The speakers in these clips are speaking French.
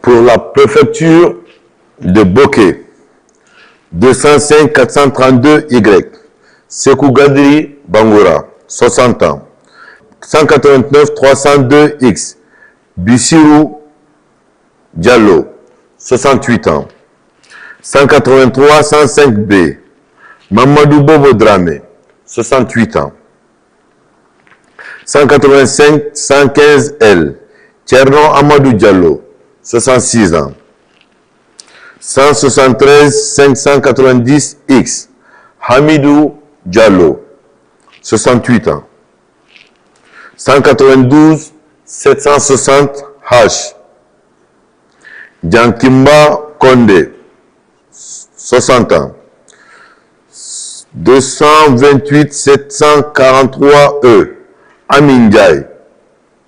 Pour la préfecture de Bokeh, 205 432 Y. Sekou Gadri Bangoura, 60 ans. 189 302 X. Bissirou Diallo, 68 ans. 183 105 B. Mamadou Bobo Dramé, 68 ans. 185 115 L. Tchernon Amadou Diallo, 66 ans. 173 590 X. Hamidou Diallo, 68 ans. 192 760 H. Djankimba Konde, 60 ans. 228 743 E. Amin Diaye,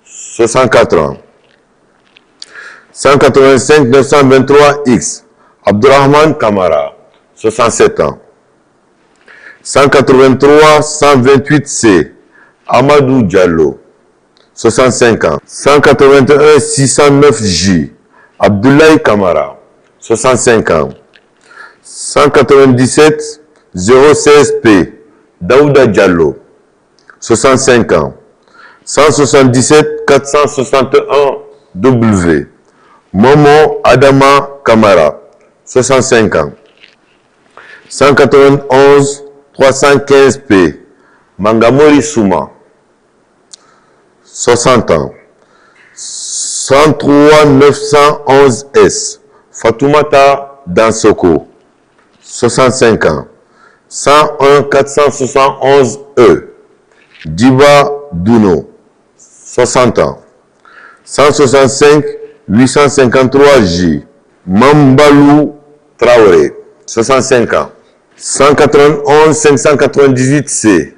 64 ans. 185 923 X. Abdurrahman Kamara, 67 ans. 183 128 C. Amadou Diallo, 65 ans. 181 609 J. Abdoulaye Kamara, 65 ans. 197 016 P. Daouda Diallo, 65 ans. 177 461 W. Momo Adama Kamara, 65 ans. 191 315 P. Mangamori Souma, 60 ans. 103 911 S. Fatoumata Dansoko, 65 ans. 101 471 E. Diba Duno, 60 ans. 165 853 J. Mambalou Traoré, 65 ans. 191 598 C.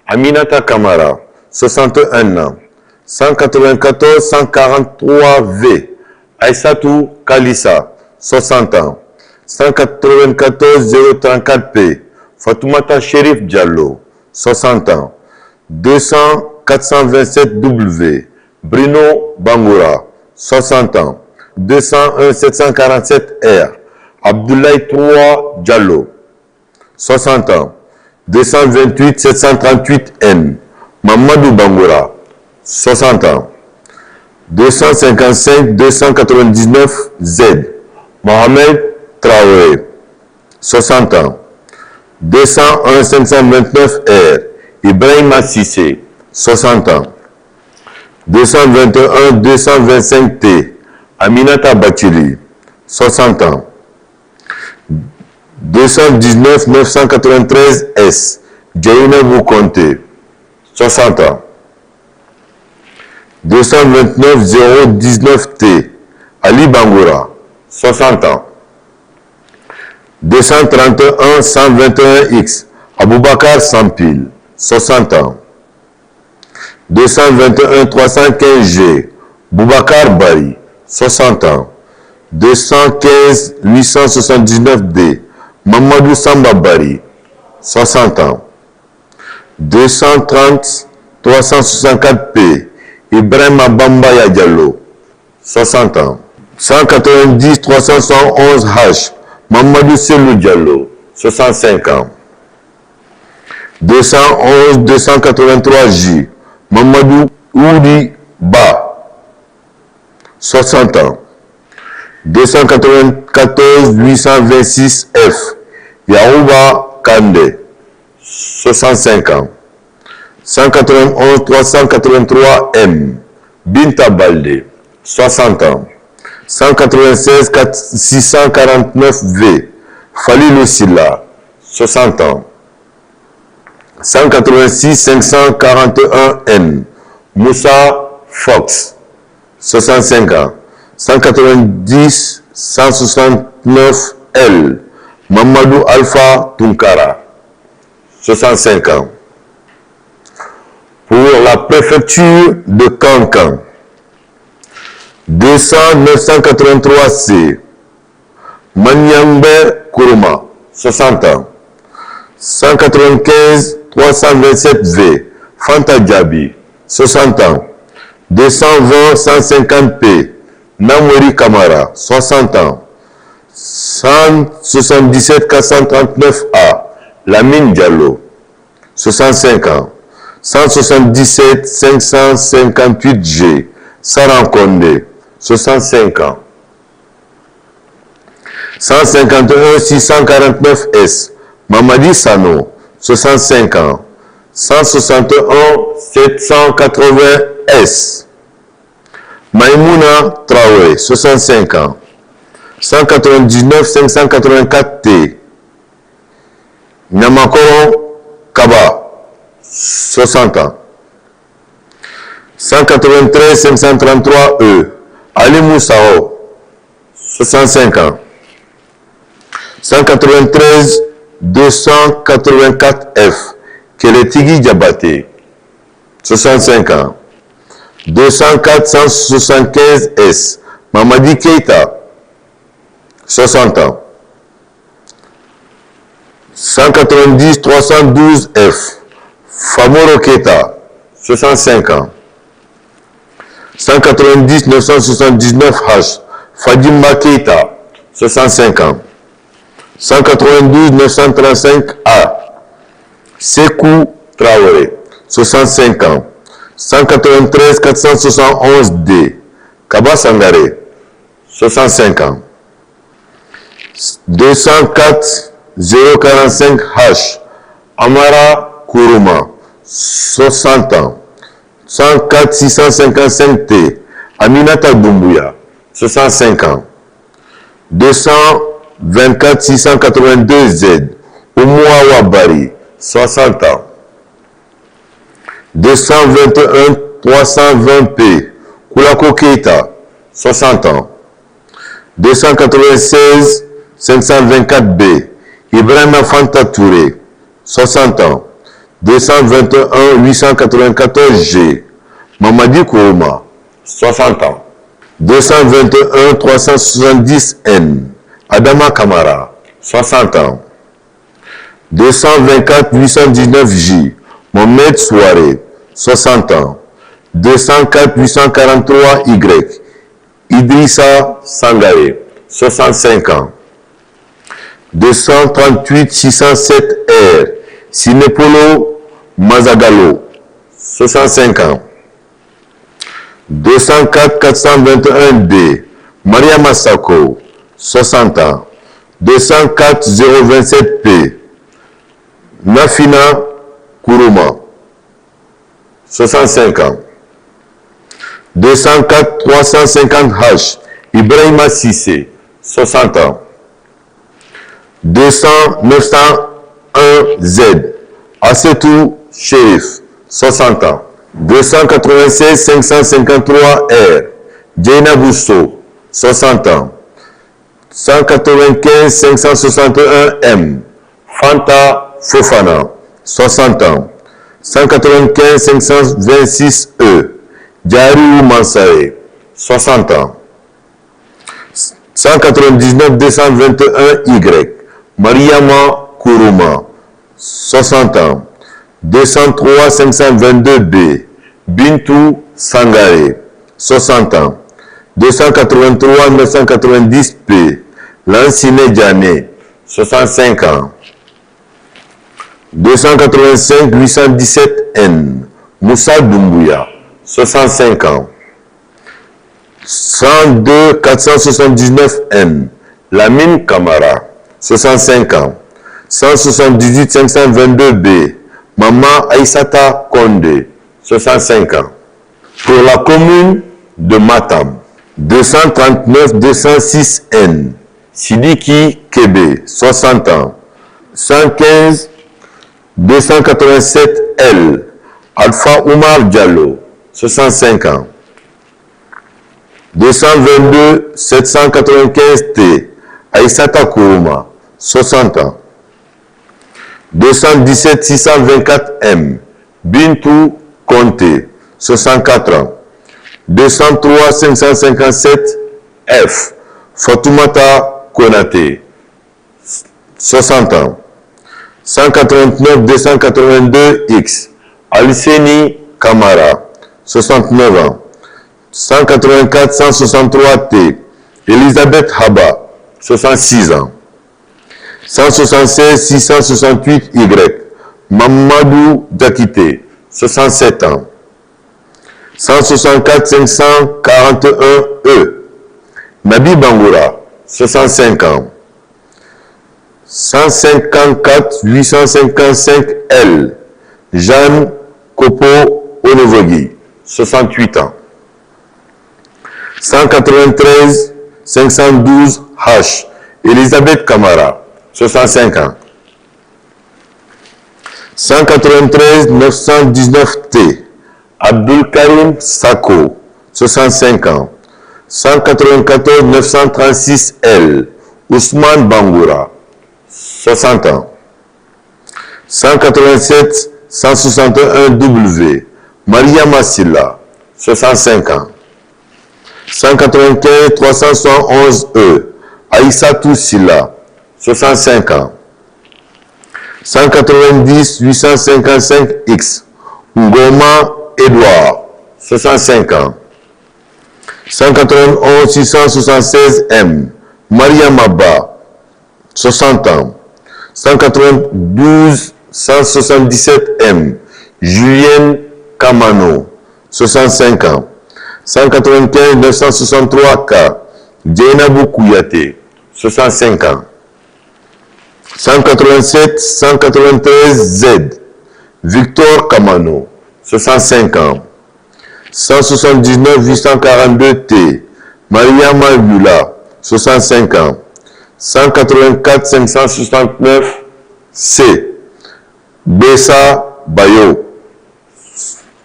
Aminata Kamara, 61 ans. 194 143 V. Aïssatou Kalissa, 60 ans. 194 034 P. Fatoumata Sherif Diallo, 60 ans. 200 427 W. Bruno Bangoura, 60 ans. 201 747 R. Abdoulaye 3 Diallo, 60 ans. 228 738 N. Mamadou Bangoura, 60 ans. 255 299 Z. Mohamed Traoré, 60 ans. 201 529 R. Ibrahima Sissé, 60 ans. 221 225 T. Aminata Bachili, 60 ans. 219 993 S. Djaïnabou Konté, 60 ans. 229 019 T. Ali Bangoura, 60 ans. 231 121 X. Aboubakar Sampil, 60 ans. 221 315 G. Boubacar Bari, 60 ans. 215 879 D. Mamadou Samba Bari, 60 ans. 230 364 P. Ibrahima Bambaya Diallo, 60 ans. 190 311 H. Mamadou Selou Diallo, 65 ans. 211 283 J. Mamadou Oudi Ba, 60 ans. 294 826 F. Yaouba Kande, 65 ans. 191 383 M. Binta Balde, 60 ans. 196 649 V. Falilou Silla, 60 ans. 186 541 N. Moussa Fox, 65 ans. 190 169 L. Mamadou Alpha Tunkara, 65 ans. Pour la préfecture de Kankan, 200 983 C. Manyambe Kourouma, 60 ans. 195 327 V. Fanta Djabi, 60 ans. 220 150 P. Namori Kamara, 60 ans. 177 439A, Lamine Diallo, 65 ans. 177 558G, Saran Kondé, 65 ans. 151 649S, Mamadi Sano, 65 ans. 161 780S, Maïmouna Traoré, 65 ans. 199 584T, Nyamakoro Kaba, 60 ans. 193 533E, Ali Moussao, 65 ans. 193 284F, Keletigi Diabaté, 65 ans. 204 175S, Mamadi Keita, 60 ans. 190 312F, Famoro Keita, 65 ans. 190 979H, Fadimba Keita, 65 ans. 192 935A, Sekou Traoré, 65 ans. 193 471D, Kaba Sangare, 65 ans. 204 045H, Amara Kourouma, 60 ans. 104 655T, Aminata Doumbouya, 65 ans. 224 682Z, Oumouawa Bari, 60 ans. 221 320P, Koulako Keita, 60 ans. 296 524B, Ibrahima Fanta Touré, 60 ans. 221 894G, Mamadi Kourouma, 60 ans. 221 370N, Adama Kamara, 60 ans. 224 819J, Mohamed Souare, 60 ans. 204 843Y, Idrissa Sangare, 65 ans. 238 607R, Sinepolo Mazagalo, 65 ans. 204 421D, Maria Massako, 60 ans. 204 027P, Nafina Kourouma, 65 ans. 204 350H, Ibrahima Sissé, 60 ans. 200 901Z, Assetou Chérif, 60 ans. 296 553R, Djena Bousso, 60 ans. 195 561M, Fanta Fofana, 60 ans. 195 526E, Diarou Mansaé, 60 ans. 199 221Y, Mariama Kourouma, 60 ans. 203 522B, Bintou Sangare, 60 ans. 283 990P, Lansine Diané, 65 ans. 285 817N, Moussa Doumbouya, 65 ans. 102 479N, Lamine Kamara, 65 ans. 178 522B, Maman Aïssata Kondé, 65 ans. Pour la commune de Matam, 239 206N, Sidiki Kébé, 60 ans. 115 287L, Alpha Oumar Diallo, 65 ans. 222 795T, Aïssata Kourouma, 60 ans. 217 624M, Bintou Conté, 64 ans. 203 557F, Fatoumata Konaté, 60 ans. 189 282X, Alisseni Kamara, 69 ans. 184 163 T. Elisabeth Haba, 66 ans. 176 668 Y. Mamadou Dakité, 67 ans. 164 541 E. Nabi Bangoura, 65 ans. 154 855 L. Jeanne Kopo Onevogui, 68 ans. 193 512 H. Elisabeth Kamara, 65 ans. 193 919 T. Abdul Karim Sako, 65 ans. 194 936 L. Ousmane Bangoura, 60 ans. 187 161 W. Maria Massila, 65 ans. 195 311 E. Aïssatou Silla, 65 ans. 190 855 X. Ngoma Edouard, 65 ans. 191 676 M. Maria Maba, 60 ans. 192 177 M. Julienne Kamano, 65 ans. 195 963 K. Djenabou Kouyaté, 65 ans. 187 193 Z. Victor Kamano, 65 ans. 179 842 T. Mariama Yula, 65 ans. 184 569 C. Bessa Bayo,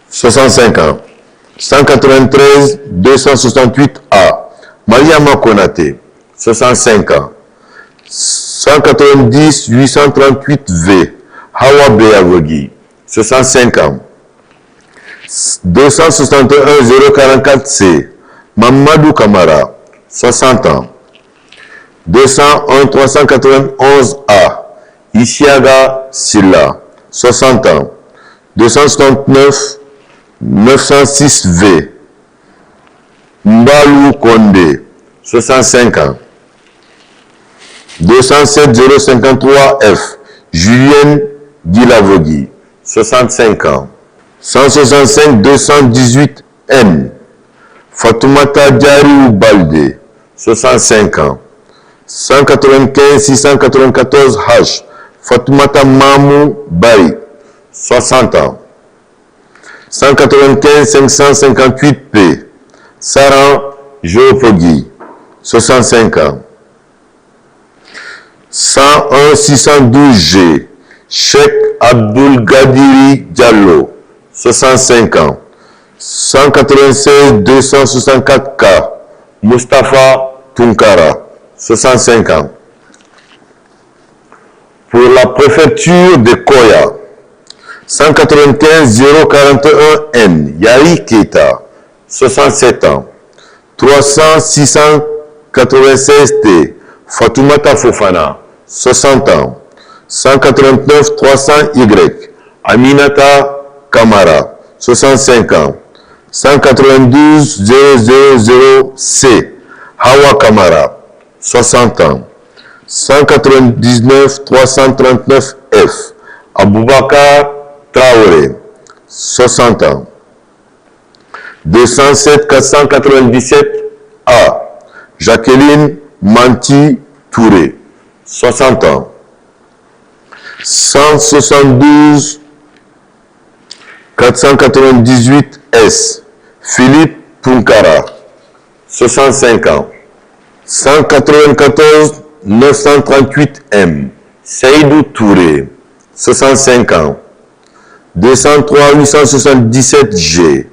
65 ans. 193 268 A. Mariama Konaté, 65 ans. 190 838 V. Hawa Beagogi, 65 ans. 261 044 C. Mamadou Kamara, 60 ans. 201 391 A. Isiaga Silla, 60 ans. 269 906 V. Mbalou Kondé, 65 ans. 207 053 F. Julienne Guilavogui, 65 ans. 165 218 N. Fatoumata Diariou Balde, 65 ans. 195 694 H. Fatoumata Mamou Bari, 60 ans. 195 558 P. Saran Jopogui, 65 ans. 101 612 G. Cheikh Abdul Gadiri Diallo, 65 ans. 196 264 K. Mustapha Tunkara, 65 ans. Pour la préfecture de Koya, 195 041 N. Yari Keita, 67 ans. 300 696 T. Fatoumata Fofana, 60 ans. 189 300 Y. Aminata Kamara, 65 ans. 192 000 C. Hawa Kamara, 60 ans. 199 339 F. Aboubakar Traoré, 60 ans. 207 497 A. Jacqueline Manti Touré, 60 ans. 172 498 S. Philippe Tunkara, 65 ans. 194 938 M. Seydou Touré, 65 ans. 203 877 G.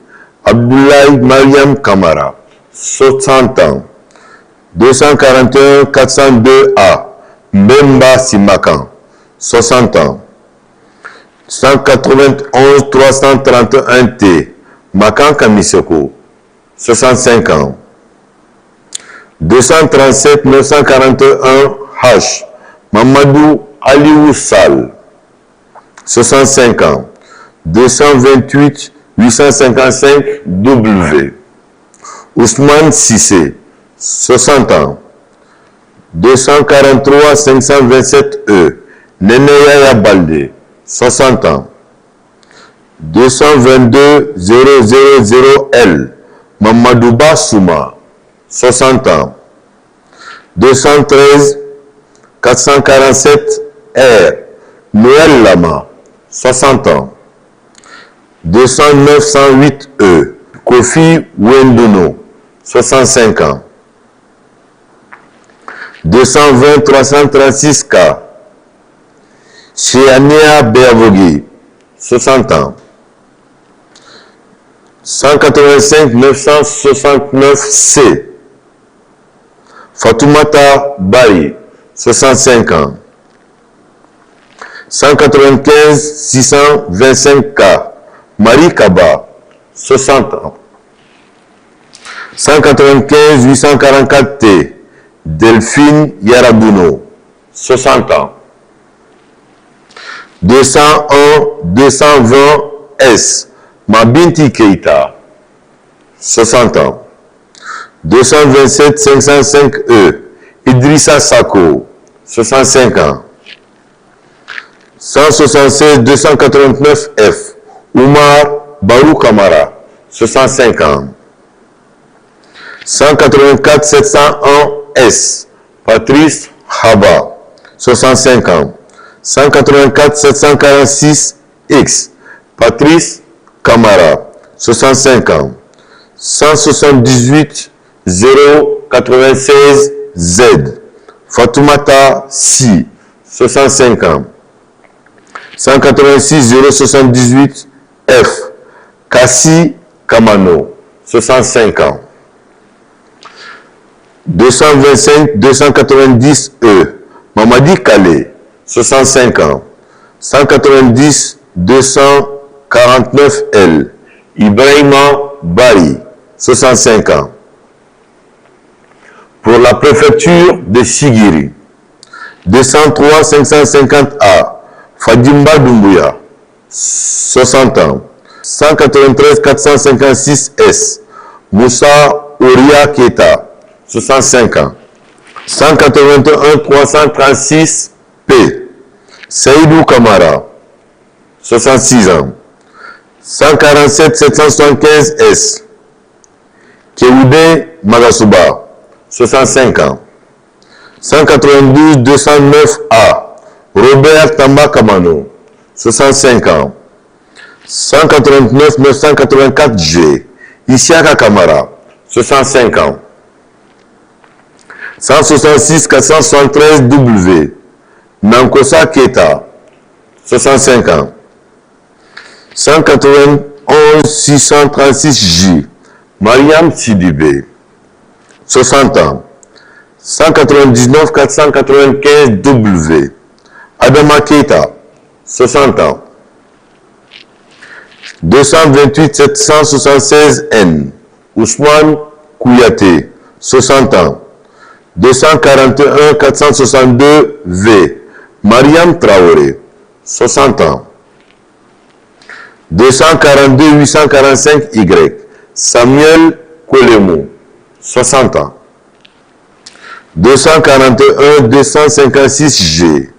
Abdoulaye Mariam Kamara, 60 ans. 241 402 A. Mbemba Simakan, 60 ans. 191 331 T. Makan Kamiseko, 65 ans. 237 941 H. Mamadou Aliou Sall, 65 ans. 228 855 W. Ousmane Sissé, 60 ans. 243 527 E, Neneya Balde, 60 ans. 222 000 L, Mamadouba Souma, 60 ans. 213 447 R, Noël Lama, 60 ans. 209 108 E, Kofi Wendono, 65 ans. 220 336 K, Cheania Beavogi, 60 ans. 185 969 C, Fatoumata Bari, 65 ans. 195 625 K, Marie Kaba, 60 ans. 195 844 T, Delphine Yarabuno, 60 ans. 201 220 S, Mabinti Keita, 60 ans. 227 505 E, Idrissa Sako, 65 ans. 176 289 F, Oumar Barou Kamara, 65 ans. 184 701 S, Patrice Haba, 65 ans. 184 746 X, Patrice Kamara, 65 ans. 178 096 Z, Fatoumata Si, 65 ans. 186 078 F, Kassi Kamano, 65 ans. 225 290 E, Mamadi Kale, 65 ans. 190 249 L, Ibrahima Bari, 65 ans. Pour la préfecture de Sigiri, 203 550 A, Fadimba Doumbouya, 60 ans. 193 456 S, Moussa Ouria Keta, 65 ans. 181 336 P, Seydou Kamara, 66 ans. 147 775 S, Kéoudé Magasuba, 65 ans. 192 209 A, Robert Tamba Kamano, 65 ans. 189 984 G, Isiaka Kamara, 65 ans. 166 473 W, Nankosa Keta, 65 ans. 191 636 J, Mariam Sidibé, 60 ans. 199 495 W, Adama Keita, 60 ans. 228 776 N, Ousmane Kouyaté, 60 ans. 241 462 V, Mariam Traoré, 60 ans. 242 845 Y, Samuel Kolemo, 60 ans. 241 256 G,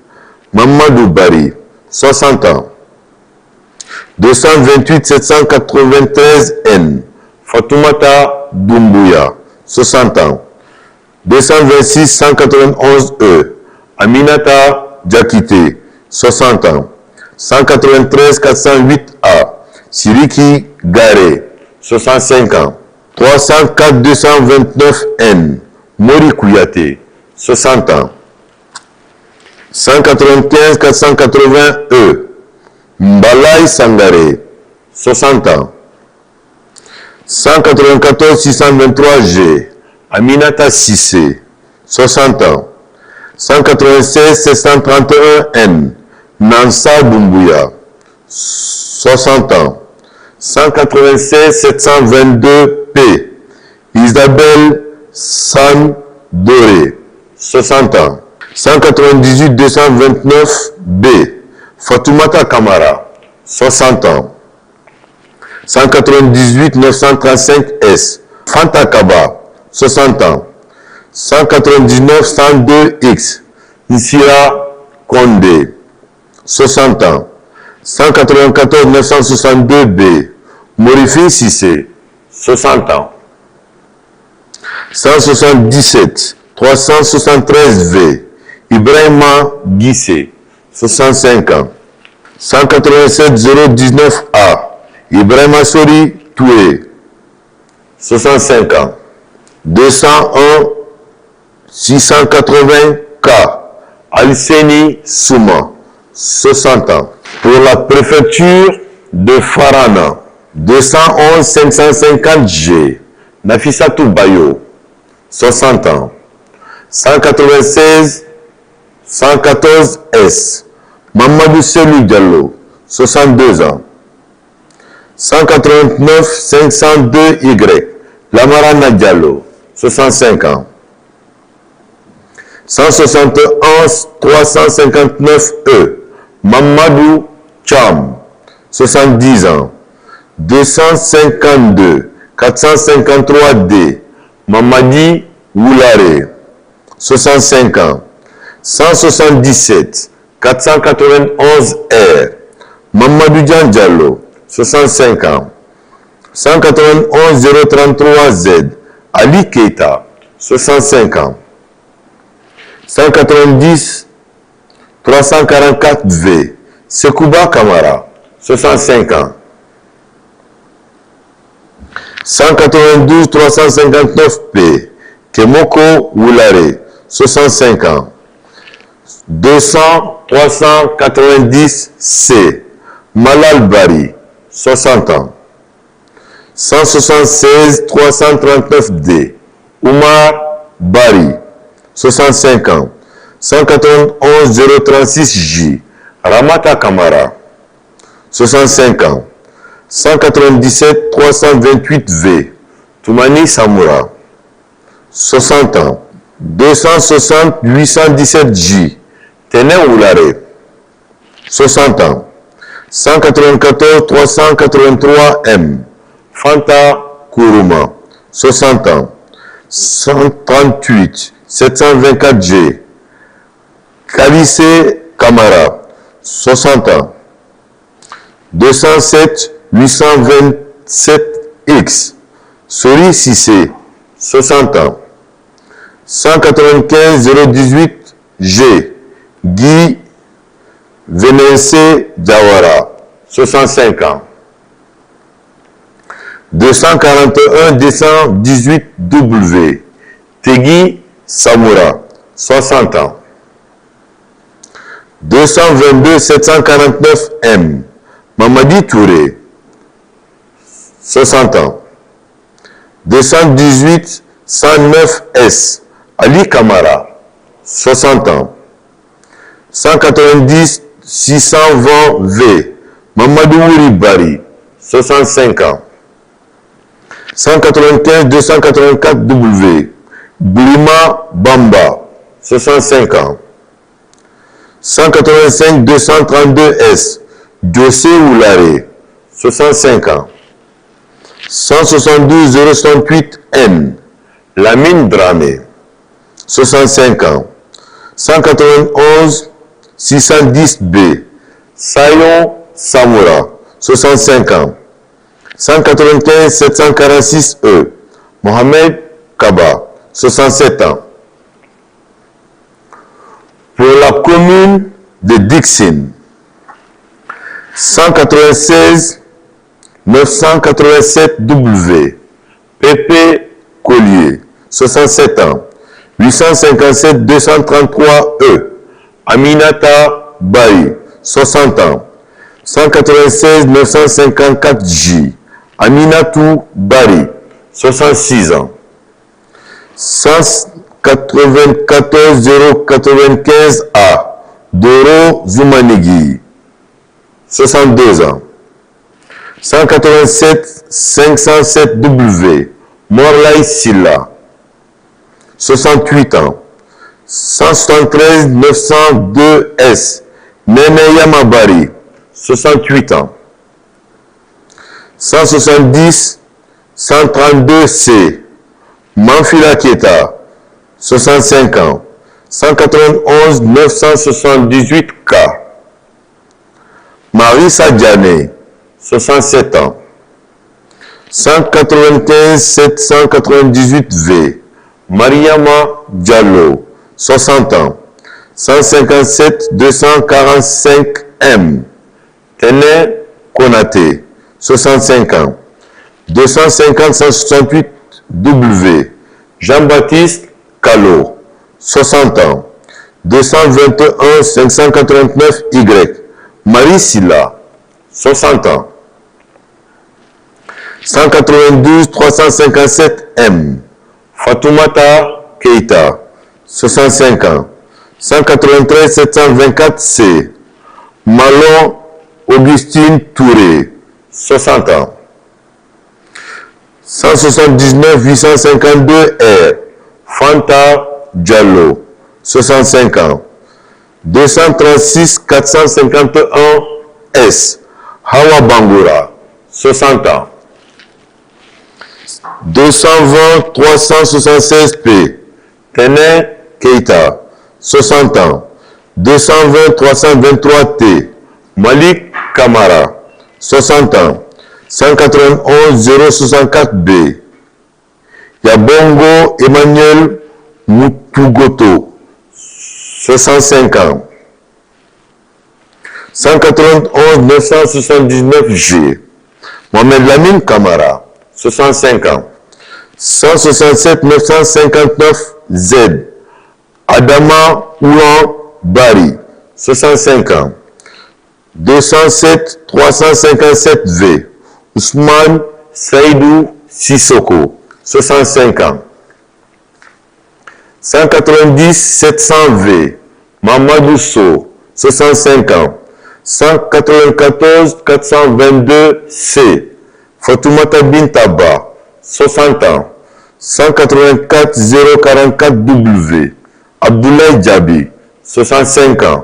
Mamadou Bari, 60 ans. 228 793 N, Fatoumata Doumbouya, 60 ans. 226 191 E, Aminata Diakité, 60 ans. 193 408 A, Siriki Gare, 65 ans. 304 229 N, Mori Kouyaté, 60 ans. 195 480 E, Mbalai Sangare, 60 ans. 194 623 G, Aminata Sissé, 60 ans. 196 731 N, Nansa Doumbouya, 60 ans. 196 722 P, Isabelle San Doré, 60 ans. 198 229 B, Fatoumata Kamara, 60 ans. 198 935 S, Fanta Kaba, 60 ans. 199 102 X, Nsira Condé, 60 ans. 194 962 B, Morifi Sissé, 60 ans. 177 373 V, Ibrahima Guissé, 65 ans. 187 019 A, Ibrahima Sori Toué, 65 ans. 201 680 K, Alseni Souma, 60 ans. Pour la préfecture de Farana, 211 550 G, Nafissatou Bayo, 60 ans. 196 114 S, Mamadou Selou Diallo, 62 ans. 189 502 Y, Lamarana Diallo, 65 ans. 171 359 E, Mamadou Cham, 70 ans. 252 453 D, Mamadi Woulare, 65 ans. 177 491 R, Mamadou Diallo, 65 ans. 191 033 Z, Ali Keita, 65 ans. 190 344 V, Sekouba Kamara, 65 ans. 192 359 P, Kemoko Woulare, 65 ans. 200 390 C, Malal Bari, 60 ans. 176 339 D, Oumar Bari, 65 ans. 191 036 J, Ramata Kamara, 65 ans. 197 328 V, Toumani Samoura, 60 ans. 260 817 J, Tene Woulare, 60 ans. 194 383 M, Fanta Kourouma, 60 ans. 138 724 G, Kalissé Kamara, 60 ans. 207 827 X, Sori Sissé, 60 ans. 195 018 G, Guy Vénécé Diawara, 65 ans. 241 218 W, Tegui Samoura, 60 ans. 222 749 M, Mamadi Touré, 60 ans. 218 109 S, Ali Kamara, 60 ans. 190 620 V, Mamadou Wouri Bari, 65 ans. 195 284 W, Boulima Bamba, 65 ans. 185 232 S, Djossé Woulare, 65 ans. 172 068 N, Lamine Dramé, 65 ans. 191 610 B, Sayon Samoura, 65 ans. 195 746 E, Mohamed Kaba, 67 ans. Pour la commune de Dixine, 196 987 W, Pépé Collier, 67 ans. 857 233 E, Aminata Bayi, 60 ans. 196 954 J, Aminatou Bari, 66 ans. 194 095 A, Doro Zoumanegui, 62 ans. 187 507 W, Morlaï Silla, 68 ans. 173 902 S, Nene Yamabari, 68 ans. 170 132C, Manfila Keita, 65 ans. 191 978 K. Marissa Diané, 67 ans. 195 798 V. Mariama Diallo, 60 ans. 157 245 M. Tene Konate, 65 ans. 250 168 W. Jean-Baptiste Calo, 60 ans. 221 589 Y. Marie Silla, 60 ans. 192 357 M. Fatoumata Keita, 65 ans. 193 724 C. Malon Augustine Touré, 60 ans. 179 852 R. Fanta Diallo, 65 ans. 236 451 S. Hawa Bangoura, 60 ans. 220 376 P. Tene Keita, 60 ans. 220 323 T. Malik Kamara, 60 ans. 191 064 B. Yabongo Emmanuel Mutugoto, 65 ans. 191 979 G. Mohamed Lamine Kamara, 65 ans. 167 959 Z. Adama Ouan Bari, 65 ans. 207 357 V. Ousmane Saïdou Sissoko, 65 ans. 190 700 V. Mamadou So, 65 ans. 194 422 C. Fatoumata Bintaba, 60 ans. 184 044 W. Abdoulaye Djabi, 65 ans.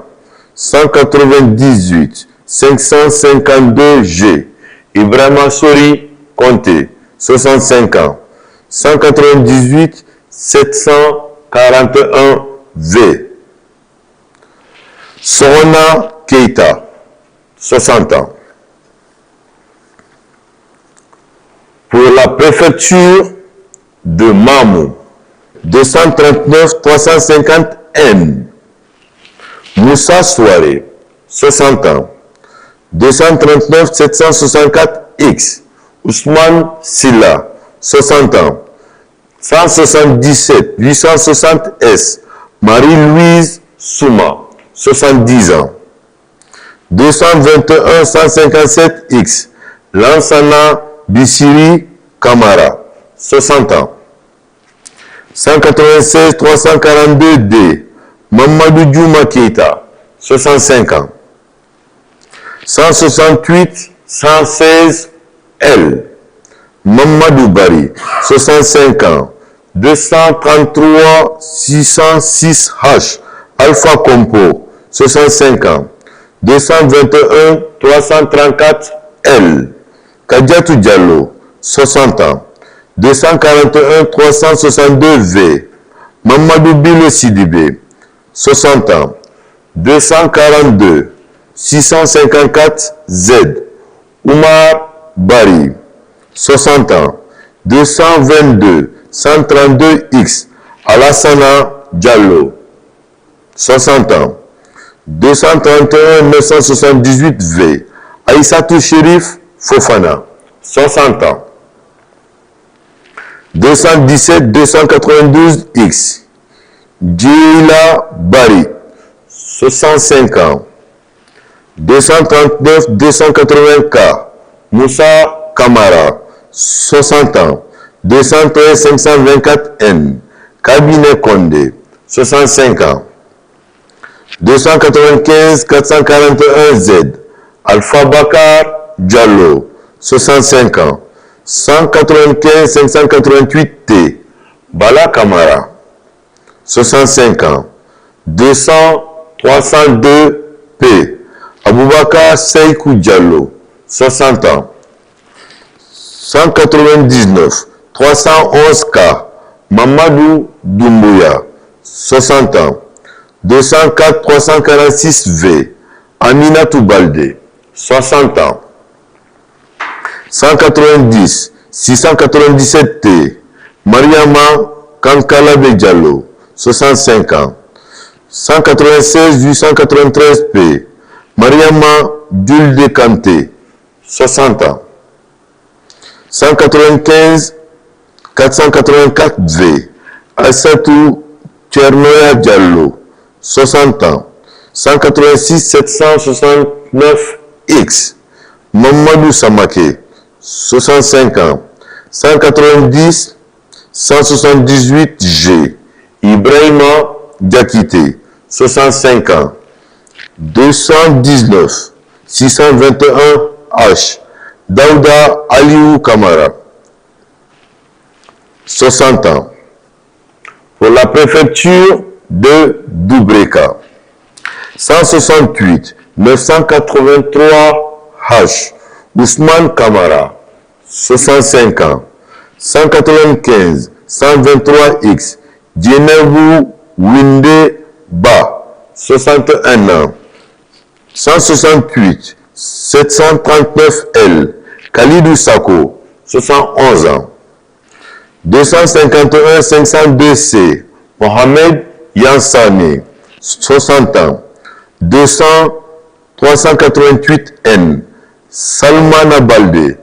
198 552 G. Ibrahima Sori Conté, 65 ans. 198 741 V. Sorona Keita, 60 ans. Pour la préfecture de Mamou, 239 350 N. Moussa Souare, 60 ans. 239 764 X. Ousmane Silla, 60 ans. 177 860 S. Marie-Louise Souma, 70 ans. 221 157 X. Lansana Bissiri Kamara, 60 ans. 196 342 D. Mamadou Djouma Keita, 65 ans. 168 116 L. Mamadou Bari, 65 ans. 233 606 H. Alpha Compo, 65 ans. 221 334 L. Kadiatou Diallo, 60 ans. 241 362 V. Mamadou Bilo Sidibé, 60 ans. 242 654 Z. Oumar Bari, 60 ans. 222 132 X. Alassana Diallo, 60 ans. 231 978 V. Aïssatou Chérif Fofana, 60 ans. 217 292 X. Djila Bari, 65 ans. 239 280 K. Moussa Kamara, 60 ans. 213 524 N. Cabinet Condé, 65 ans. 295 441 Z. Alpha Bakar Diallo, 65 ans. 195 588 T. Bala Kamara, 65 ans. 200 302 P. Aboubakar Seikou Diallo, 60 ans. 199 311 K, Mamadou Doumbouya, 60 ans. 204 346 V, Aminatou Baldé, 60 ans. 190 697 T, Mariama Kankalabe Diallo, 65 ans. 196 893 P, Mariama Dulde Kanté, 60 ans. 195 484 V, Assatou Tchernoya Diallo, 60 ans. 186 769 X, Mamadou Samake, 65 ans. 190 178 G, Ibrahima Diakité, 65 ans. 219 621 H, Daouda Aliou Kamara, 60 ans. Pour la préfecture de Doubreka, 168 983 H, Ousmane Kamara, 65 ans. 195 123 X, Djenebou Winde Ba, 61 ans. 168 739 L, Khalidou Sako, 71 ans. 251 502 C, Mohamed Yansane, 60 ans. 200 388 N, Salmana Baldé,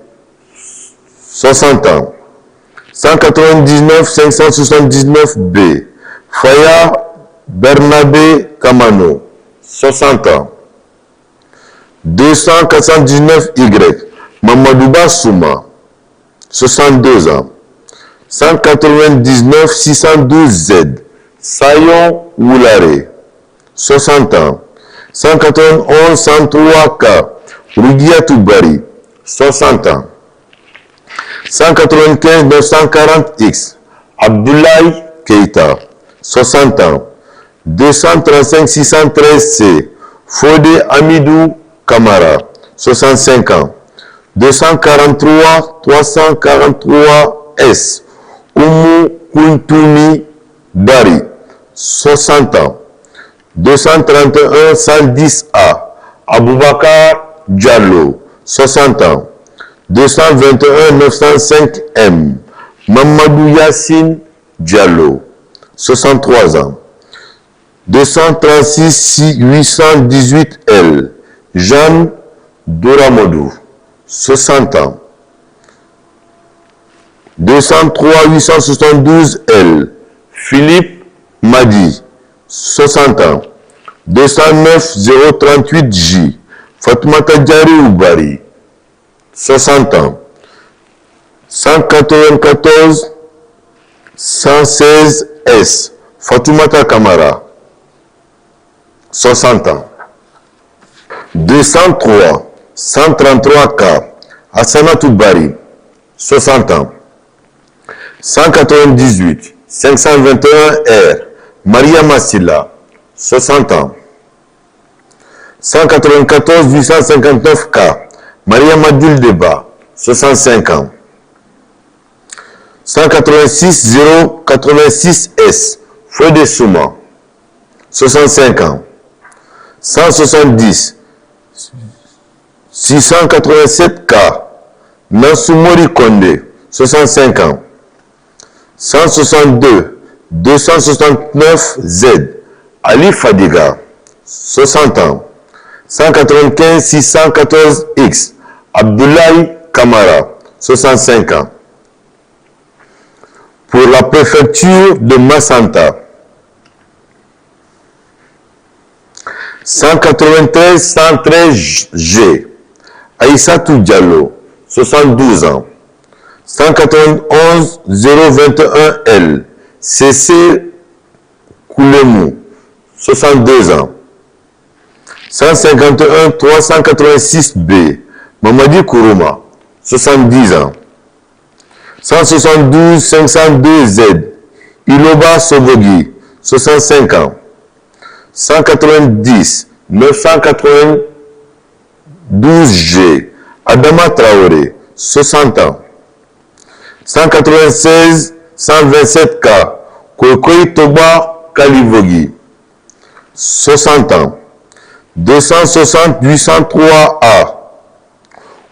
60 ans. 199 579 B, Faya Bernabé Kamano, 60 ans. 200 419 Y, Mamadouba Souma, 62 ans. 199 612 Z, Sayon Woulare, 60 ans. 191 103 K, Rougiatou Bari, 60 ans. 195 940 X, Abdoulaye Keita, 60 ans. 235 613 C, Fodé Amidou Kamara, 65 ans. 243 343 S, Oumou Kountoumi Bari, 60 ans. 231 110 A, Aboubakar Diallo, 60 ans. 221 905 M, Mamadou Yassine Diallo, 63 ans. 236 818 L, Jeanne Doramodou, 60 ans. 203 872 L, Philippe Madi, 60 ans. 209 038 J, Fatoumata Diari Oubari, 60 ans. 194 116 S, Fatoumata Kamara, 60 ans. 203 133 K, Hassanatou Bari, 60 ans. 198 521 R, Maria Massila, 60 ans. 194 859 K, Maria Madul Deba, 65 ans. 186 086 S, Fodé Souma, 65 ans. 170 687 K, Nansumori Kondé, 65 ans. 162 269 Z, Ali Fadiga, 60 ans. 195 614 X, Abdoulaye Kamara, 65 ans. Pour la préfecture de Massanta, 193 113 G, Aïssatou Diallo, 72 ans. 191 021 L, CC Koulemou, 62 ans. 151 386 B, Mamadi Kourouma, 70 ans. 172 502 Z, Iloba Sobogui, 65 ans. 190 992 G, Adama Traoré, 60 ans. 196 127K, Koikoi Toba Kalivogi, 60 ans. 260 803A,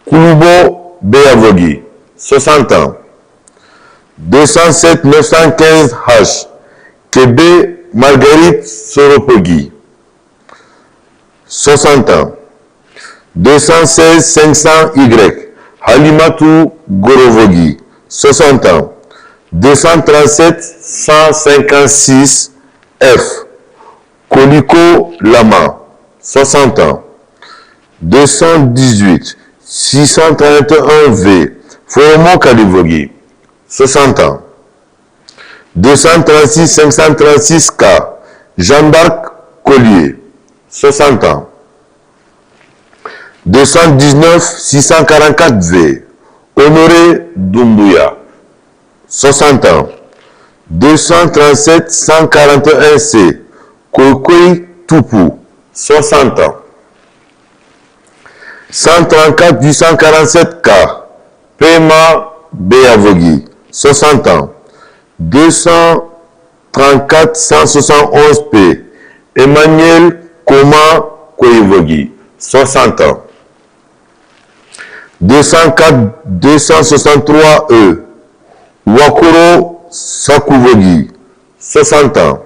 Kulubo Beavogi, 60 ans. 207 915H, Kebe Marguerite Soropogi, 60 ans. 216 500Y, Halimatu Gorovogi, 60 ans. 237 156F, Koliko Lama, 60 ans. 218 631V, Foromo Kalivogi, 60 ans. 236 536K, Jean-Marc Collier, 60 ans. 219 644V, Honoré Doumbouya, 60 ans. 237 141C, Koikoi Tupu, 60 ans. 134 847K, Pema Beavogi, 60 ans. 234 171P, Emmanuel Koma Koivogi, 60 ans. 204 263E, Wakuro Sakuvogi, 60 ans.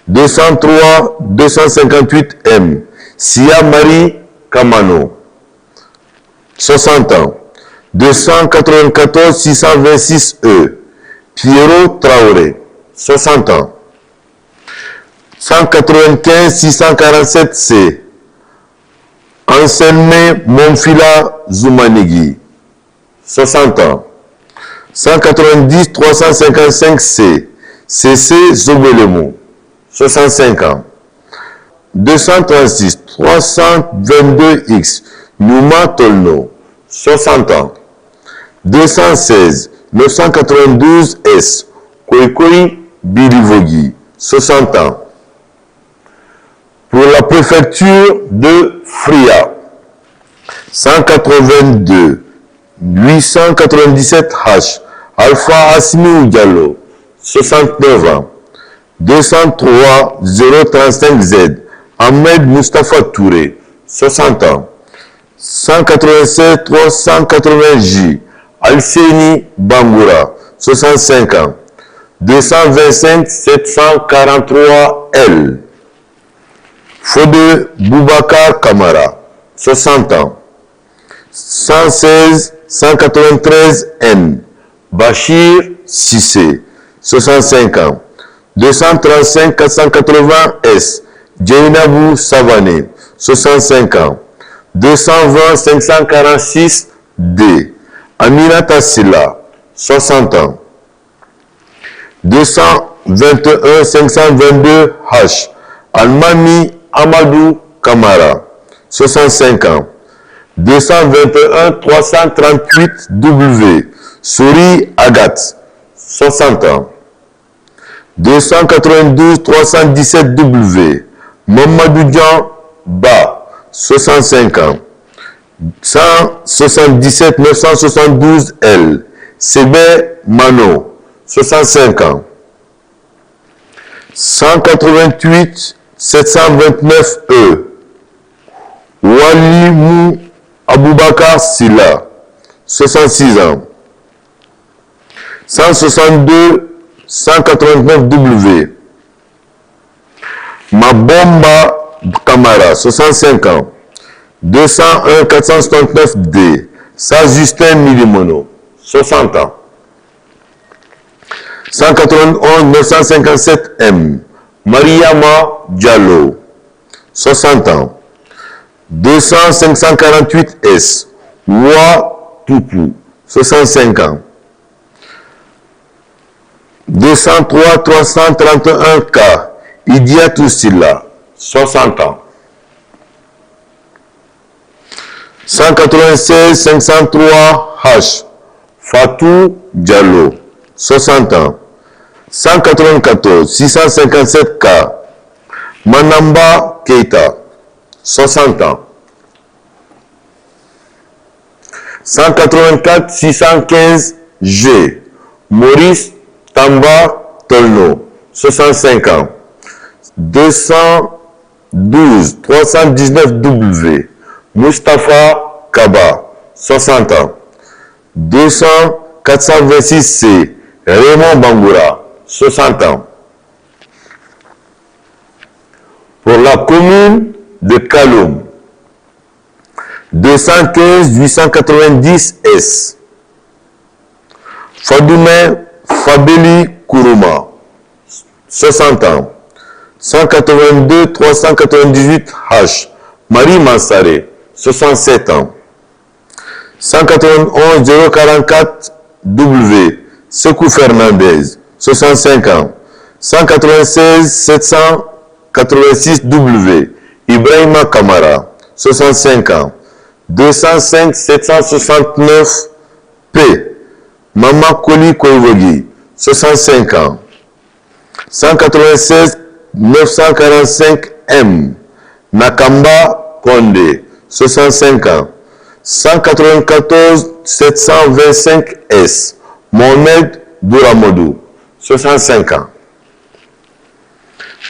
203 258M, Sia Marie Kamano, 60 ans. 294 626E, Pierrot Traoré, 60 ans. 195 647C, Anselme Monfila Zoumanigi, 60 ans. 190 355C, CC Zobelemo, 65 ans. 236 322X, Nouma Tolno, 60 ans. 216 992S, Koikoi Bilivogi, 60 ans. Pour la préfecture de Fria, 182 897H, Alpha Assimou Diallo, 69 ans. 203 035Z, Ahmed Mustafa Touré, 60 ans. 187 380J, Alseni Bangoura, 65 ans. 225 743L, Fode Boubacar Kamara, 60 ans. 116 193N, Bachir Sissé, 65 ans. 235 480S, Djeinabou Savané, 65 ans. 220 546D, Aminata Silla, 60 ans. 221 522H, Almami Amadou Kamara, 65 ans. 221 338W, Souri Agathe, 60 ans. 292 317W, Mamadou Dian Ba, 65 ans. 177 972L, Sebe Mano, 65 ans. 188 729E, Walimou Aboubakar Silla, 66 ans. 162 189W, Mabomba Kamara, 65 ans. 201 469D, Saint-Justin Milimono, 60 ans. 191 957M, Mariama Diallo, 60 ans. 200 548S, Wa Tupu, 65 ans. 203 331K, Idiatou Silla, 60 ans. 196 503H, Fatou Diallo, 60 ans. 194 657K, Manamba Keita, 60 ans. 184 615 G. Maurice Tamba Tolno, 65 ans. 212 319 W. Mustapha Kaba, 60 ans. 200 426 C. Raymond Bangoura, 60 ans. Pour la commune de Kaloum, 215 890 S. Fadoumé Fabeli Kourouma, 60 ans. 182 398 H. Marie Mansaré, 67 ans. 191 044 W. Sekou Fernandez, 65 ans. 196 786 W. Ibrahima Kamara, 65 ans. 205 769 P. Mama Koli Koivogi, 65 ans. 196 945 M. Nakamba Kondé, 65 ans. 194 725 S. Mohamed Douramodou, 65 ans.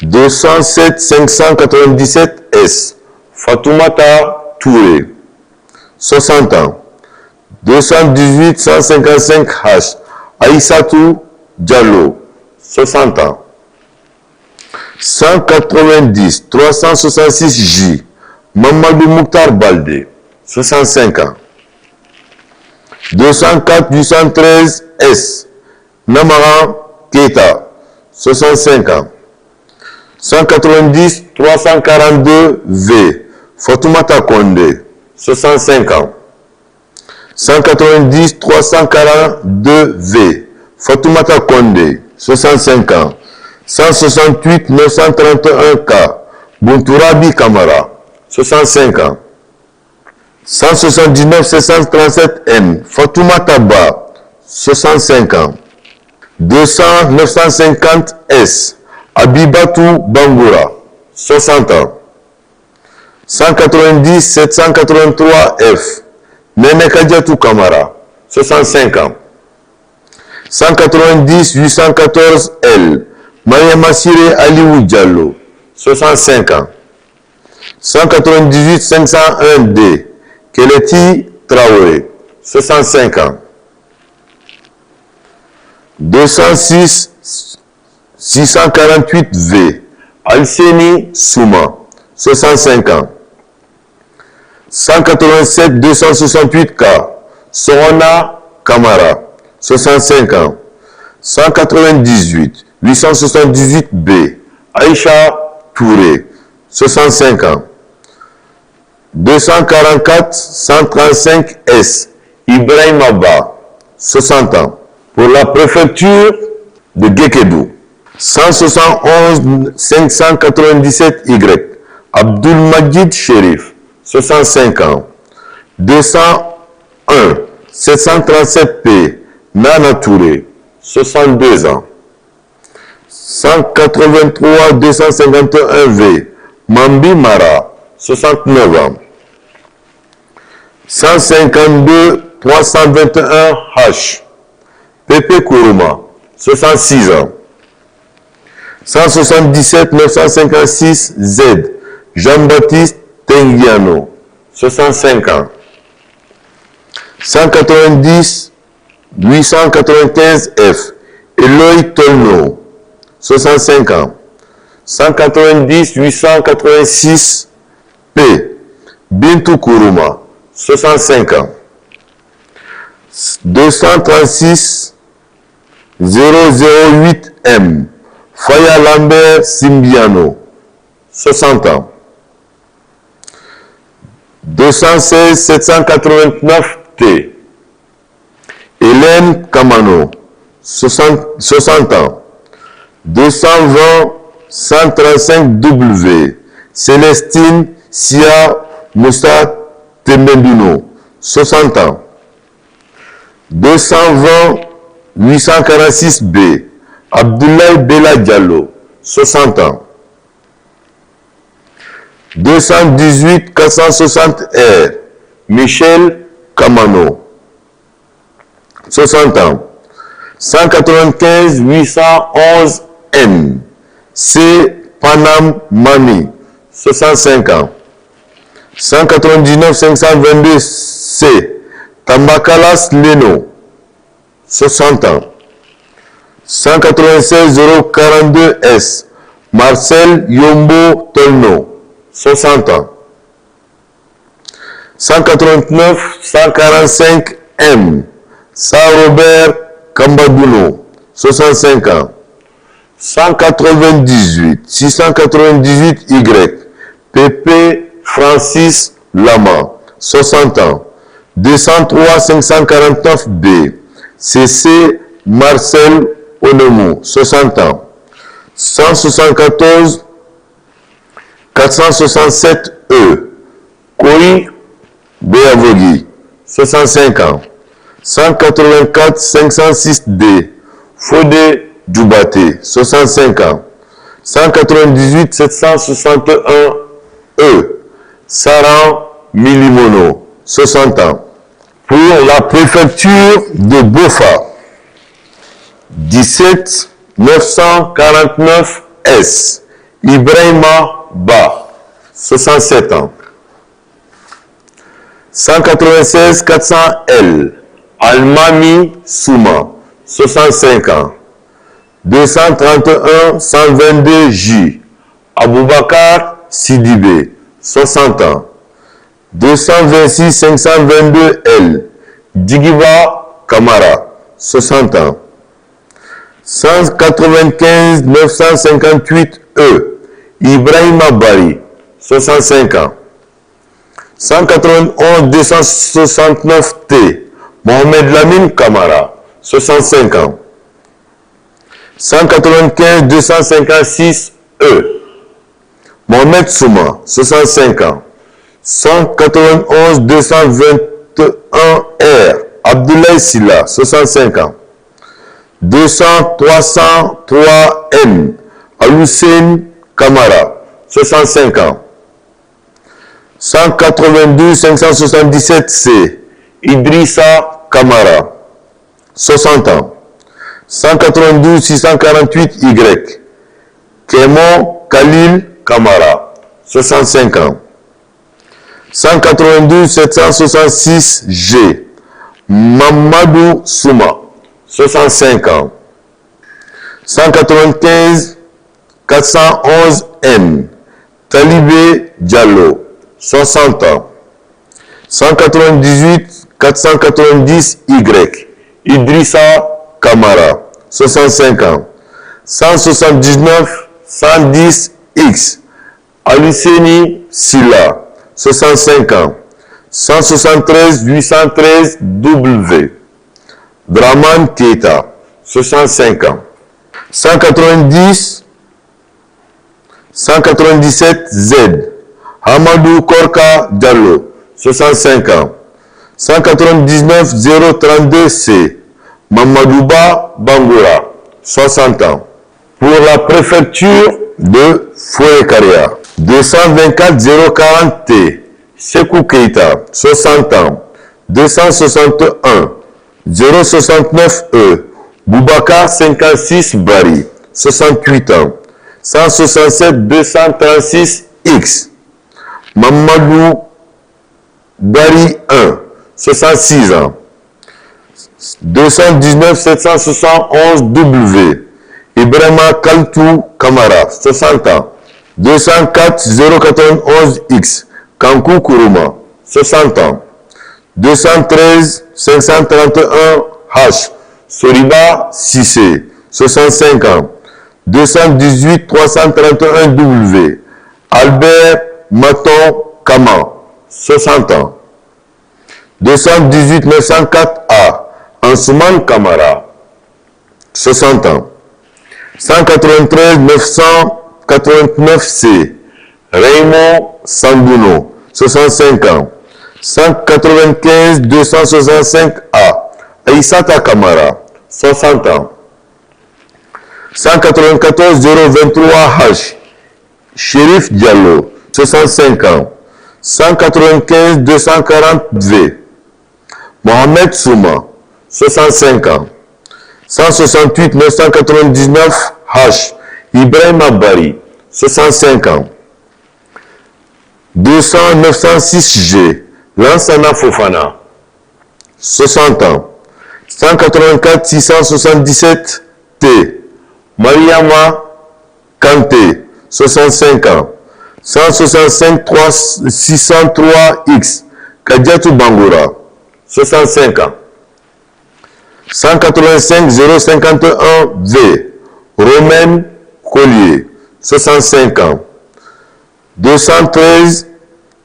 207 597 S. Fatoumata Touré, 60 ans. 218 155 H. Aïssatou Diallo, 60 ans. 190 366 J. Mamadou Mouktar Baldé, 65 ans. 204 813 S. Namara Keita, 65 ans. 190 342 V. Fatoumata Kondé, 65 ans. 190 342 V. Fatoumata Kondé, 65 ans. 168 931 K. Buntourabi Kamara, 65 ans. 179 737 N. Fatoumata Ba, 65 ans. 200 950 S. Abibatou Bangoura, 60 ans. 190 783 F. Nene Kadiatou Kamara, 65 ans. 190 814 L. Mariama Siré Aliou Diallo, 65 ans. 198 501 D. Keleti Traoré, 65 ans. 206 648 V. Alseni Souma, 65 ans. 187 268 K. Sorona Kamara, 65 ans. 198 878 B. Aïcha Touré, 65 ans. 244 135 S. Ibrahim Abba, 60 ans. Pour la préfecture de Guékédou, 171 597 Y. Abdul Majid Sherif, 65 ans. 201 737 P. Nana Touré, 62 ans. 183 251 V. Mambi Mara, 69 ans. 152 321 H. Pepe Kourouma, 66 ans. 177 956 Z. Jean-Baptiste Tengiano, 65 ans. 190 895 F. Eloy Tolno, 65 ans. 190 886 P. Bintou Kourouma, 65 ans. 236 008 M. Faya Lambert Simbiano, 60 ans. 216 789 T. Hélène Kamano, 60 ans. 220 135 W. Célestine Sia Moussa Tembenduno, 60 ans. 220 846 B. Abdoulaye Bella Diallo, 60 ans. 218 460 R. Michel Kamano, 60 ans. 195 811 N. C. Panam Mani, 65 ans. 199 522 C. Tambakalas Leno, 60 ans. 196 042 S. Marcel Yombo Tolno, 60 ans. 189 145 M. Saint-Robert Kambaduno, 65 ans. 198 698 Y. Pépé Francis Lama, 60 ans. 203 549 B. CC Marcel Onemou, 60 ans. 174 467 E. Koi Béavogi, 65 ans. 184 506 D. Fodé Djoubate, 65 ans. 198 761 E. Saran Milimono, 60 ans. Pour la préfecture de Bofa, 17 949 S. Ibrahima Ba, 67 ans. 196 400 L. Almami Souma, 65 ans. 231 122 J. Aboubakar Sidibé, 60 ans. 226 522 L. Digiba Kamara, 60 ans. 195 958 E. Ibrahima Bari, 65 ans. 191 269 T. Mohamed Lamine Kamara, 65 ans. 195 256 E. Mohamed Souma, 65 ans. 191 221 R. Abdoulaye Silla, 65 ans. 200 303 N. Aloussène Kamara, 65 ans. 192 577 C. Idrissa Kamara, 60 ans. 192 648 Y. Kémon Khalil Kamara, 65 ans. 192 766 G. Mamadou Souma, 65 ans. 195 411 N. Talibé Diallo, 60 ans. 198 490 Y. Idrissa Kamara, 65 ans. 179 110 X. Aliceni Silla, 65 ans. 173 813 W. Draman Keita, 65 ans. 190 197 Z. Hamadou Korka Diallo, 65 ans. 199 032 C. Mamadouba Bangoura, 60 ans. Pour la préfecture de Foué-Karia, 224 040 T. Sekou Keita, 60 ans. 261 069 E. Boubacar 56 Bari, 68 ans. 167 236 X. Mamadou Bari 1, 66 ans. 219 771 W. Ibrahima Kaltou Kamara, 60 ans. 204 091 X. Kankou Kourouma, 60 ans. 213 531 H. Soriba Sissé, 65 ans. 218 331 W. Albert Maton Kama, 60 ans. 218 904 A. Ansouman Kamara, 60 ans. 193 989 C. Raymond Sambouno, 65 ans. 195 265 A. Aïssata Kamara, 60 ans. 194 023 H. Chérif Diallo, 65 ans. 195 240 V. Mohamed Souma, 65 ans. 168 999 H. Ibrahima Bari, 65 ans. 200 906 G. Lansana Fofana, 60 ans. 184 677 T. Mariama Kanté, 65 ans. 165 603 X. Kadiatou Bangoura, 65 ans. 185 051 V. Romaine Collier, 65 ans. 213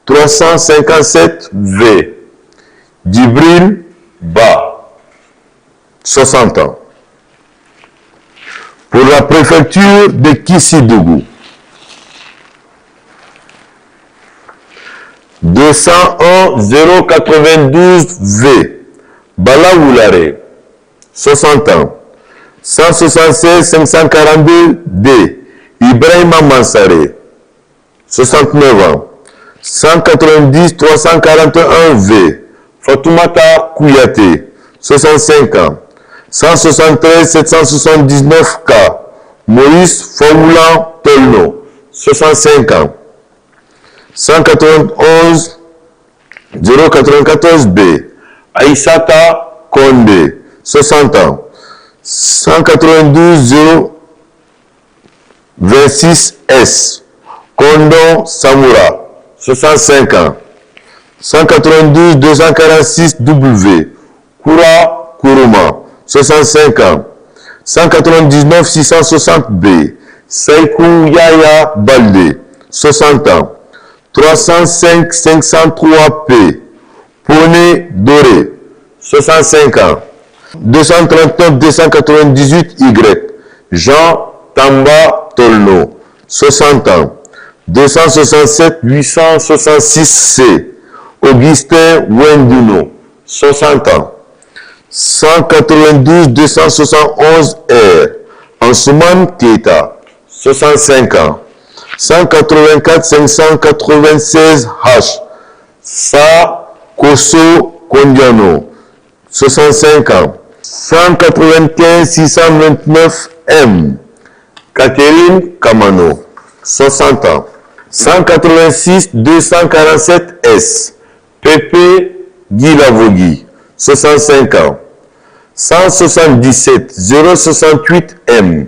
357 V. Djibril Ba, 60 ans. Pour la préfecture de Kissidougou, 201 092 V. Balaoulare, 60 ans. 176 542 D. Ibrahima Mansare, 69 ans. 190 341 V. Fatoumata Kouyaté, 65 ans. 173 779 K. Maurice Foulan Tolno, 65 ans. 191 094 B. Aïssata Konde, 60 ans. 192 026 S. Kondon Samoura, 65 ans. 192 246 W. Koura Kourouma, 65 ans. 199 660 B. Seikou Yaya Balde, 60 ans. 305 503 P. Pone Doré, 65 ans. 239 298 Y. Jean Tamba Tolno, 60 ans. 267 866 C. Augustin Wenduno, 60 ans. 192 271 R. Ansouman Keita, 65 ans. 184 596 H. Sa Koso Kondiano, 65 ans. 195 629 M. Catherine Kamano, 60 ans. 186 247 S. Pepe Guilavogui, 65 ans. 177 068 M.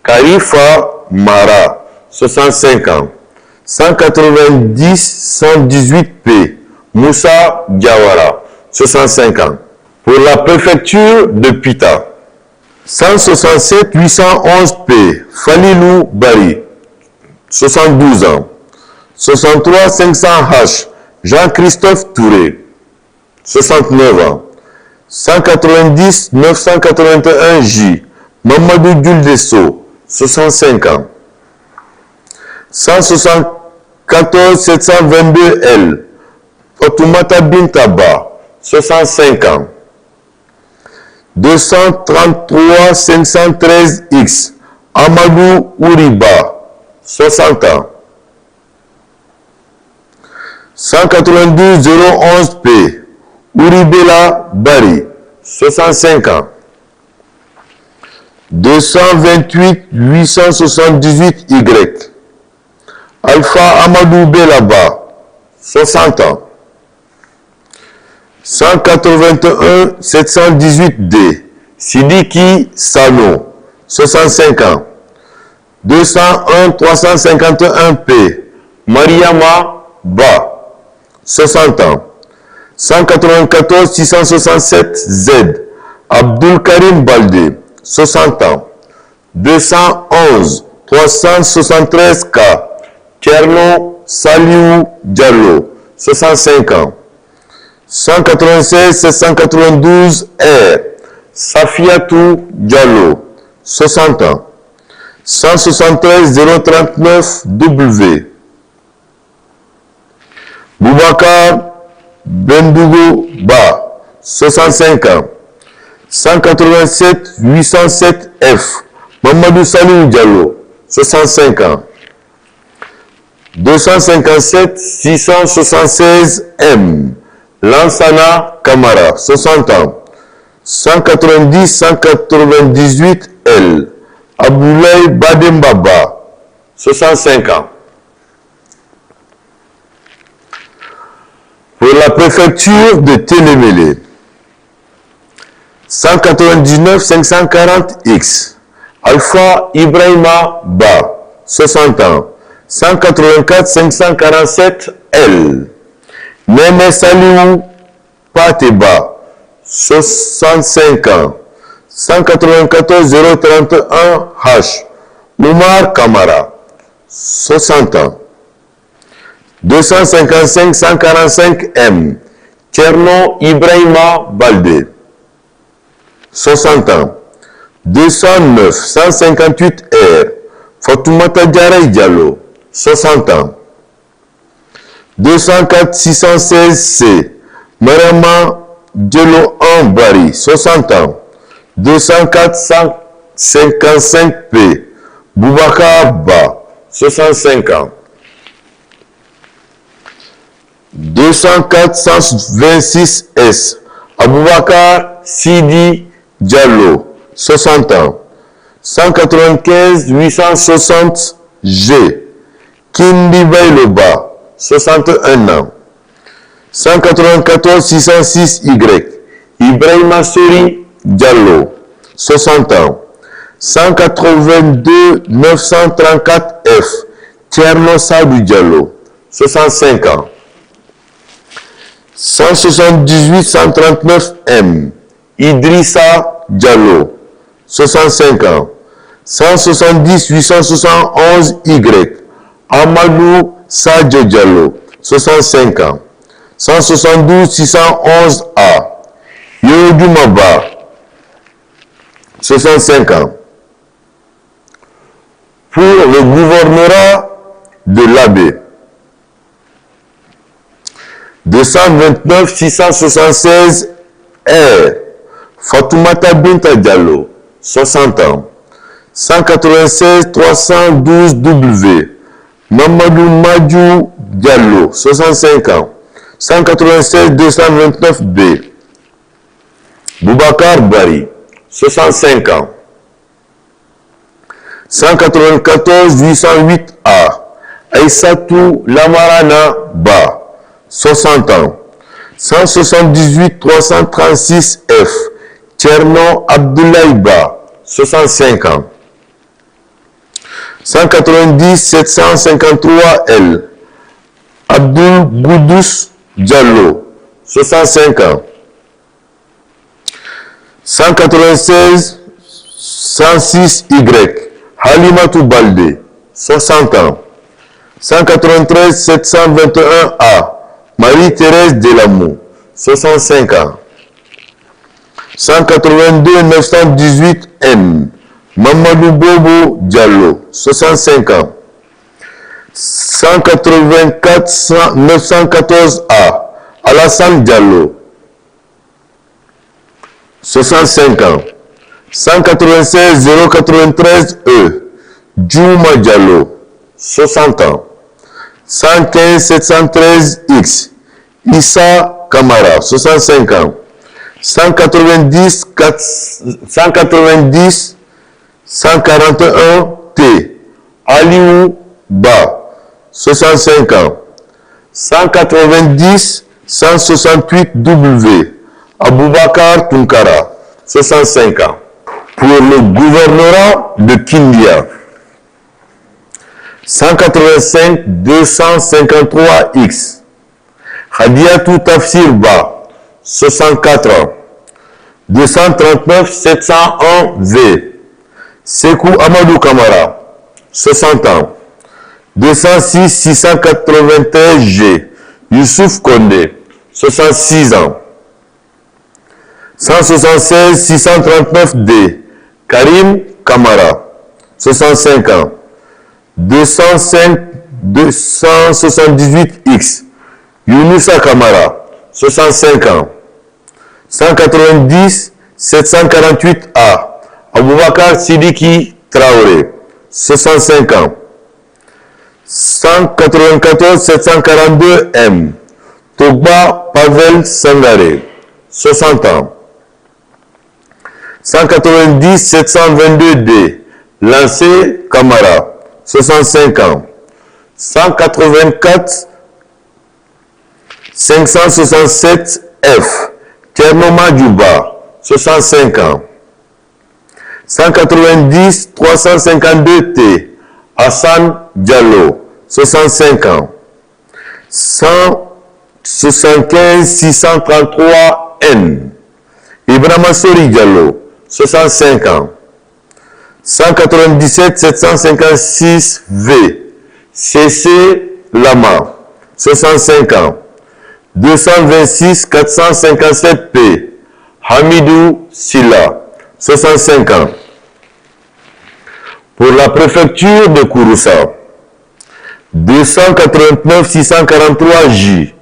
Karifa Mara, 65 ans. 190 118 P. Moussa Diawara, 65 ans. Pour la préfecture de Pita, 167 811 P. Falilou Bari, 72 ans. 63 500 H. Jean-Christophe Touré, 69 ans. 190 981 J. Mamadou Djuldesso, 65 ans. 174 722 L. Fatoumata Bintaba, 65 ans. 233 513 X. Amadou Ouriba, 60 ans. 192 011 P. Ouribela Bari, 65 ans. 228 878 Y. Alpha Amadou Belaba, 60 ans. 181 718 D. Sidiki Sano, 65 ans. 201 351 P. Mariama Ba, 60 ans. 194 667 Z. Abdul Karim Balde, 60 ans. 211 373 K. Kerno Saliou Diallo, 65 ans. 196 792 R. Safiatou Diallo, 60 ans. 173 039 W. Boubacar Bendougo Ba, 65 ans. 187 807 F. Mamadou Salou Diallo, 65 ans. 257 676 M. Lansana Kamara, 60 ans. 190-198 L. Aboulaye Badembaba, 65 ans. Pour la préfecture de Télémélé, 199-540X. Alpha Ibrahima Ba, 60 ans. 184-547L. Nene Saliou Pateba, 65 ans. 194-031H. Oumar Kamara, 60 ans. 255-145M. Tcherno Ibrahima Balde, 60 ans. 209-158R. Fatoumata Diarra Diallo, 60 ans. 204-616C. Marama Diallo Ambari, 60 ans. 204-155P. Boubacar Ba, 65 ans. 204-126S. Aboubakar Sidi Diallo, 60 ans. 195-860G. Kindi Bailoba, 61 ans. 194-606Y. Ibrahima Sori Diallo, 60 ans. 182-934F. Tcherno Sadou Diallo, 65 ans. 178-139M. Idrissa Diallo, 65 ans. 170-871Y. Amadou Sadje Diallo, 65 ans. 172-611A. Yodou Maba, 65 ans. Pour le gouvernorat de l'Abbé, 229-676R. Fatoumata Binta Diallo, 60 ans. 196-312W. Mamadou Madjou Diallo, 65 ans. 196-229B. Boubacar Bari, 65 ans. 194-808A. Aïssatou Lamarana Ba, 60 ans. 178-336F. Tcherno Abdoulaye Ba, 65 ans. 190-753L. Abdoul Goudous Diallo, 65 ans. 196-106Y. Halimatou Balde, 60 ans. 193-721A. Marie-Thérèse Delamou, 65 ans. 182-918M. Mamadou Bobo Diallo, 65 ans. 184-914A. Alassane Diallo, 65 ans. 196-093E. Djouma Diallo, 60 ans. 115-713X. Issa Kamara, 65 ans. 141T. Aliou Ba, 65 ans. 190-168W. Aboubakar Tunkara, 65 ans. Pour le gouvernorat de Kindia, 185-253X. Hadiatou Tafsir Ba, 64 ans. 239-701V. Sekou Amadou Kamara, 60 ans. 206-693G. Youssouf Kondé, 66 ans. 176-639D. Karim Kamara, 65 ans. 205-278X. Younoussa Kamara, 65 ans. 190-748A. Aboubakar Sidiki Traoré, 65 ans. 194-742M. Togba Pavel Sangare, 60 ans. 190 722 D. Lancé Camara, 65 ans. 184 567 F. Tcherno Djouba, 65 ans. 190 352 T. Hassan Diallo, 65 ans. 175 633 N. Ibrahima Sori Diallo, 65 ans. 197 756 V. CC Lama, 65 ans. 226 457 P. Hamidou Silla, 65 ans. Pour la préfecture de Kouroussa, 289 643 J.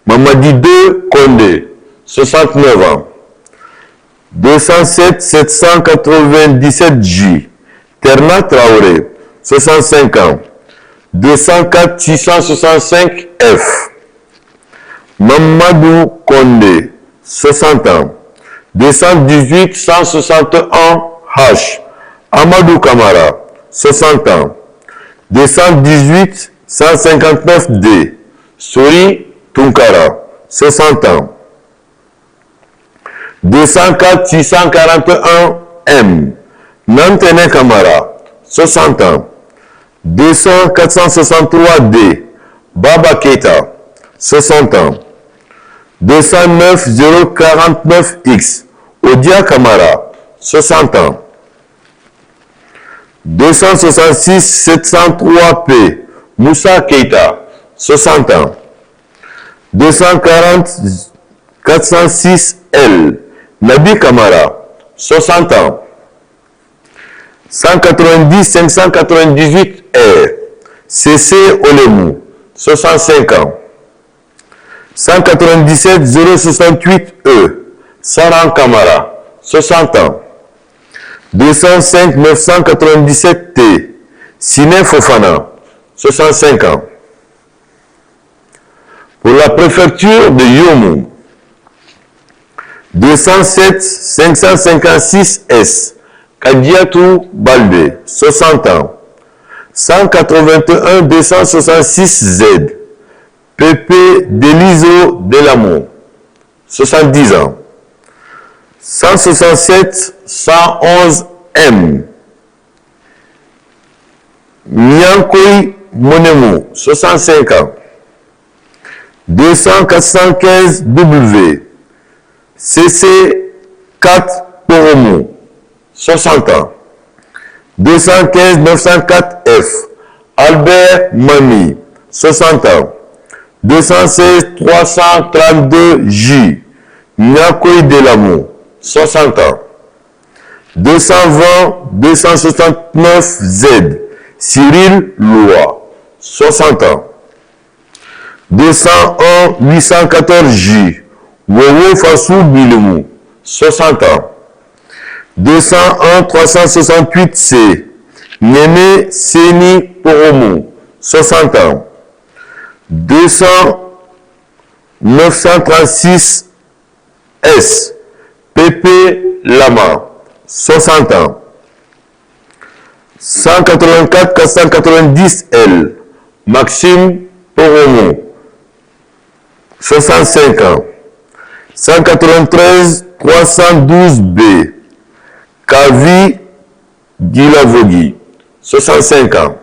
Mamadi 2 Kondé, 69 ans. 207 797 J. Terna Traoré, 65 ans. 204 665 F. Mamadou Kondé, 60 ans. 218 161 H. Amadou Kamara, 60 ans. 218 159 D. Sori Tunkara, 60 ans. 204 641 M. Nantene Kamara, 60 ans. 200 463 D. Baba Keita, 60 ans. 209 049 X. Odia Kamara, 60 ans. 266 703 P. Moussa Keita, 60 ans. 240 406 L. Nabi Kamara, 60 ans. 190 598 R. CC Olemou, 65 ans. 197 068 E. Saran Kamara, 60 ans. 205 997 T. Sine Fofana, 65 ans. Pour la préfecture de Yomou, 207 556 S. Kadiatou Balde, 60 ans. 181 266 Z. Pépé Deliso Delamo, 70 ans. 167 111 M. Nyankoy Monemo, 65 ans. 200 415 W. CC 4 Poromo, 60 ans. 215 904 F. Albert Mami, 60 ans. 216 332 J. Nyakoy Delamo, 60 ans. 220 269 Z. Cyril Loa, 60 ans. 201 814 J. Wowo Fassou Bilemou, 60 ans. 201 368 C. Néné Seni Poromo, 60 ans. 200 936 S. Pépé Lama, 60 ans. 184 490 L. Maxime Poromo, 65 ans. 193 312 B. Kavi Gilavogui, 65 ans.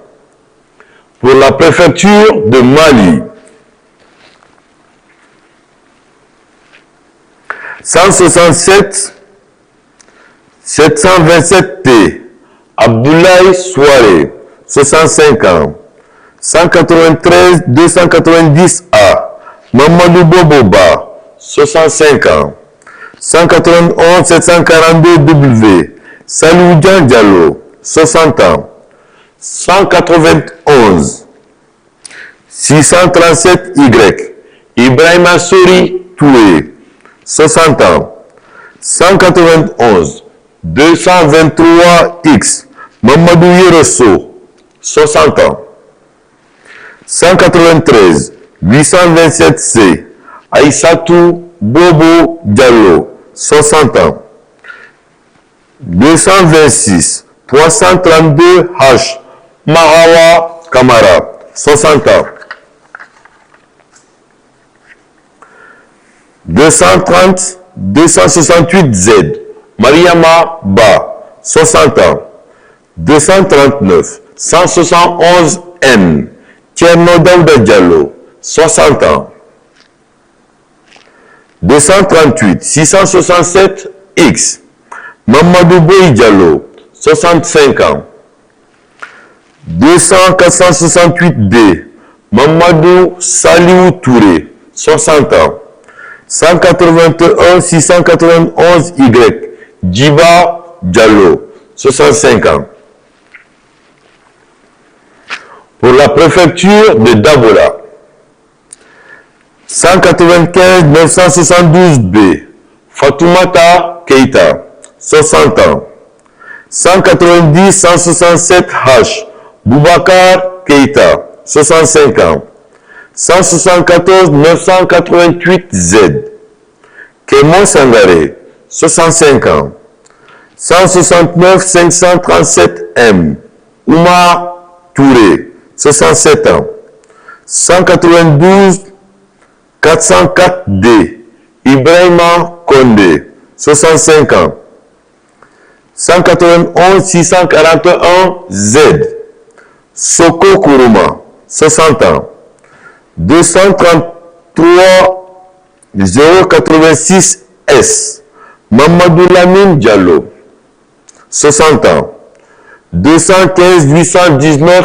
Pour la préfecture de Mali, 167 727 T. Abdoulaye Souare, 65 ans. 193 290 A. Mamadou Boboba, 65 ans. 191 742 W. Saloudian Diallo, 60 ans. 191 637 Y. Ibrahima Sori Toué, 60 ans. 191 223 X. Mamadou Yerosso, 60 ans. 193 827 C. Aïssatou Bobo Diallo, 60 ans. 226 332 H. Marawa Kamara, 60 ans. 230 268 Z. Mariama Ba, 60 ans. 239 171 M. Tcherno Daouda Diallo, 60 ans. 238 667 X. Mamadou Boy Diallo, 65 ans. 200 468 B. Mamadou Saliou Touré, 60 ans. 181 691 Y. Djiba Diallo, 65 ans. Pour la préfecture de Dabola, 195 972 B. Fatoumata Keita, 60 ans. 190 167 H. Boubacar Keita, 65 ans. 174 988 Z. Kémon Sangaré, 65 ans. 169 537 M. Oumar Touré, 67 ans. 192 404 D. Ibrahima Kondé, 65 ans. 191 641 Z. Soko Kourouma, 60 ans. 233 086 S. Mamadou Lamine Diallo, 60 ans. 215 819